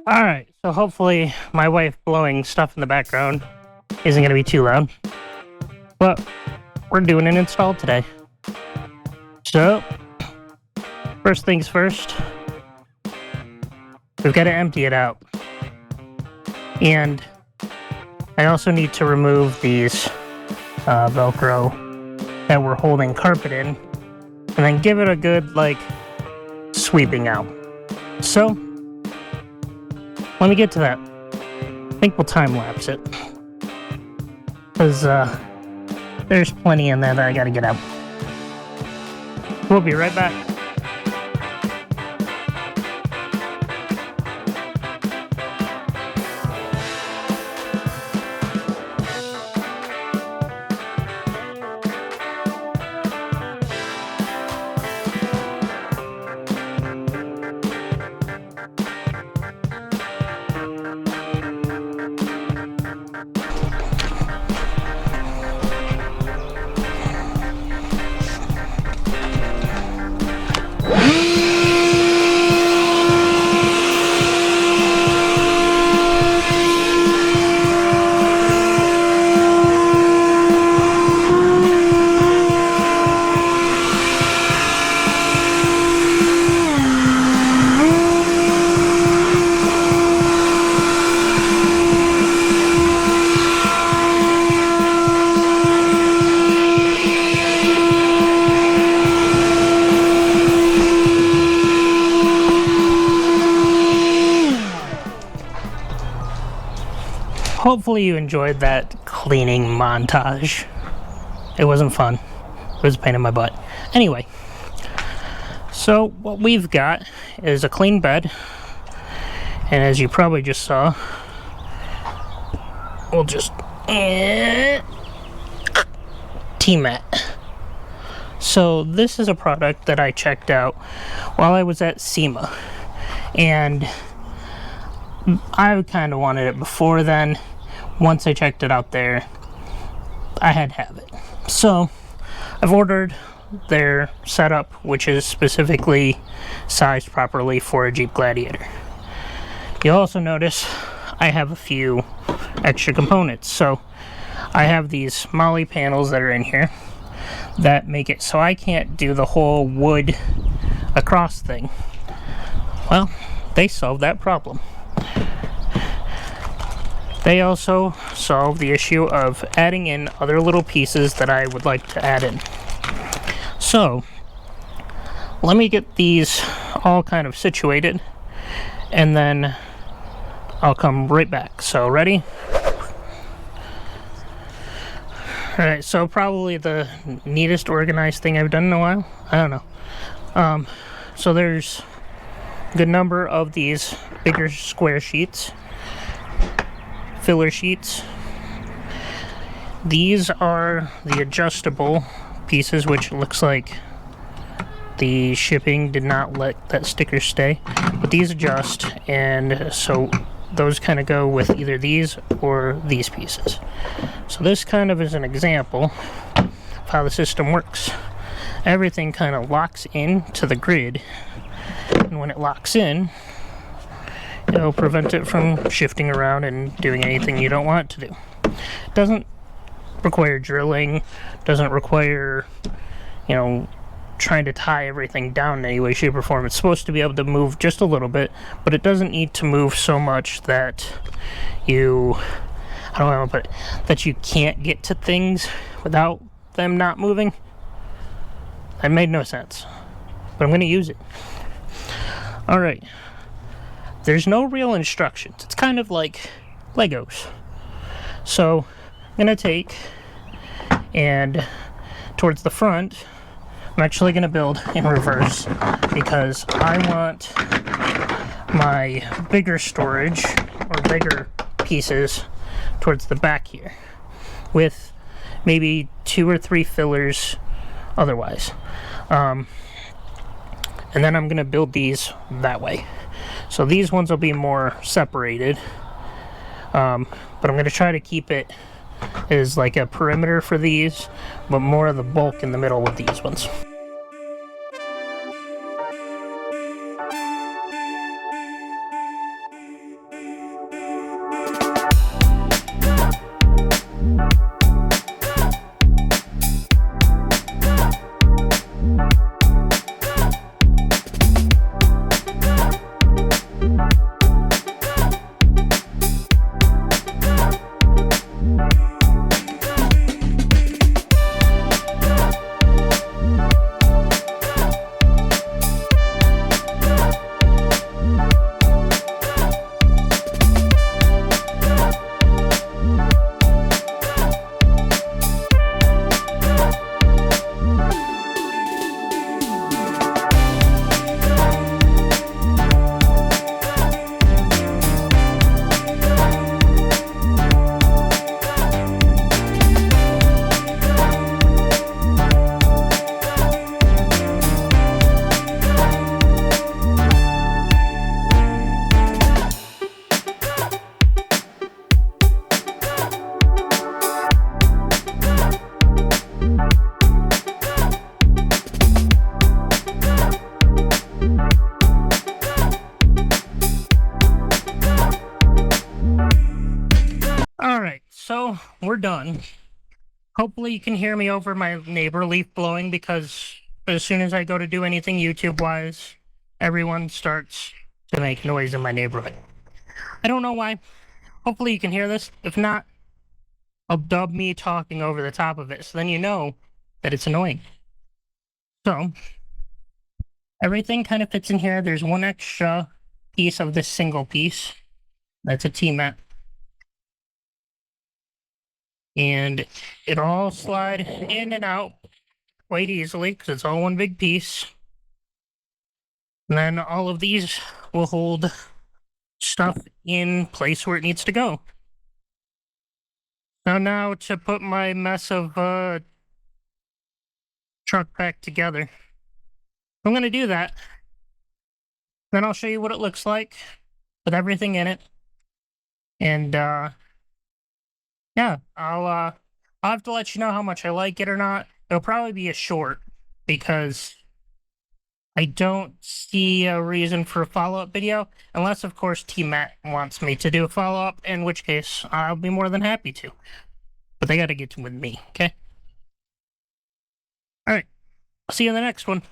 Alright, so hopefully my wife blowing stuff in the background isn't going to be too loud. But we're doing an install today. So, first things first, we've got to empty it out. And I also need to remove these Velcro that we're holding carpet in, and then give it a good, sweeping out. So, let me get to that. I think we'll time-lapse it. Because, there's plenty in there that I gotta get out. We'll be right back. Hopefully you enjoyed that cleaning montage. It wasn't fun. It was a pain in my butt. Anyway, so what we've got is a clean bed. And as you probably just saw, we'll just... Tmat. So this is a product that I checked out while I was at SEMA. And I kind of wanted it before then. Once I checked it out there, I had to have it. So I've ordered their setup, which is specifically sized properly for a Jeep Gladiator. You'll also notice I have a few extra components. So I have these molly panels that are in here that make it so I can't do the whole wood across thing. Well, they solved that problem. They also solve the issue of adding in other little pieces that I would like to add in. So, let me get these all kind of situated, and then I'll come right back. So, ready? Alright, so probably the neatest organized thing I've done in a while. I don't know. So there's a good number of these bigger square sheets. Filler sheets. These are the adjustable pieces, which looks like the shipping did not let that sticker stay, but these adjust, and so those kind of go with either these or these pieces. So this kind of is an example of how the system works. Everything kind of locks in to the grid, and when it locks in, it'll prevent it from shifting around and doing anything you don't want it to do. It doesn't require drilling, doesn't require, trying to tie everything down in any way, shape, or form. It's supposed to be able to move just a little bit, but it doesn't need to move so much that you can't get to things without them not moving. That made no sense, but I'm going to use it. Alright. There's no real instructions. It's kind of like Legos. So I'm going to take, and towards the front, I'm actually going to build in reverse because I want my bigger storage or bigger pieces towards the back here with maybe 2 or 3 fillers otherwise. And then I'm going to build these that way. So these ones will be more separated, but I'm going to try to keep it as like a perimeter for these, but more of the bulk in the middle with these ones. we're done. Hopefully you can hear me over my neighbor leaf blowing, because as soon as I go to do anything YouTube-wise, everyone starts to make noise in my neighborhood. I don't know why. Hopefully you can hear this. If not, I'll dub me talking over the top of it, so then you know that it's annoying. So, everything kind of fits in here. There's one extra piece of this single piece. That's a Tmat. And it'll all slide in and out quite easily, because it's all one big piece. And then all of these will hold stuff in place where it needs to go. Now to put my mess of truck back together. I'm going to do that. Then I'll show you what it looks like with everything in it. And yeah, I'll have to let you know how much I like it or not. It'll probably be a short, because I don't see a reason for a follow-up video, unless, of course, Tmat wants me to do a follow-up, in which case I'll be more than happy to. But they gotta get to with me, okay? Alright, I'll see you in the next one.